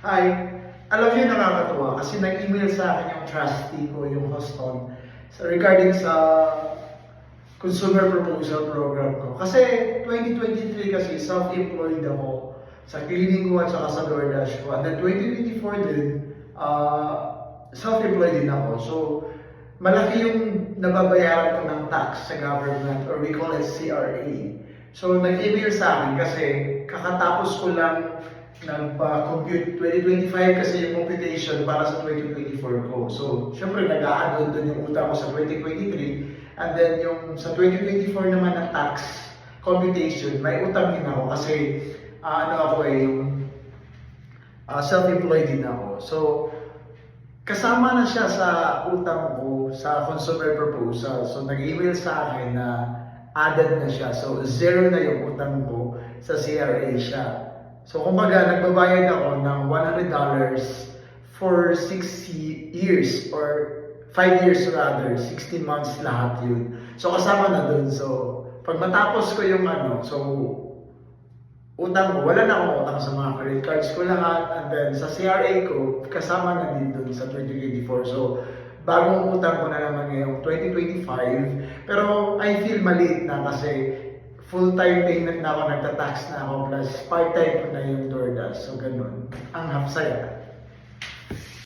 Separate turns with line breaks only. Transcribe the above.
Hi! Alam niyo, nakakatuwa kasi nag-email sa akin yung trustee ko, yung Houston, regarding sa consumer proposal program ko. Kasi 2023 kasi self-employed ako sa cleaning ko at saka sa DoorDash ko. And then 2024 din, self-employed din ako. So, malaki yung nababayaran ko ng tax sa government, or we call it CRA. So, nag-email sa akin kasi kakatapos ko lang nagpa-compute 2025 kasi yung computation para sa 2024 ko. So, syempre nag-a-add doon yung utang ko sa 2023, and then yung sa 2024 naman na tax computation, may utang din ako kasi yung self-employed din ako. So, kasama na siya sa utang ko sa consumer proposal. So, nag-email sa akin na added na siya. So, zero na yung utang ko sa CRA siya. So, kumbaga, nagbabayad ako ng $100 for 6 years or 5 years rather, 16 months lahat yun. So, kasama na dun. So, pag matapos ko yung utang ko, wala na akong utang sa mga credit cards ko lahat. And then, sa CRA ko, kasama na din dun sa 2024. So, bagong utang ko na naman ngayong 2025. Pero, I feel maliit na kasi full-time payment na ako, nagta-tax na ako, plus part-time ko na yung DoorDash. So, ganun. Ang hapsaya.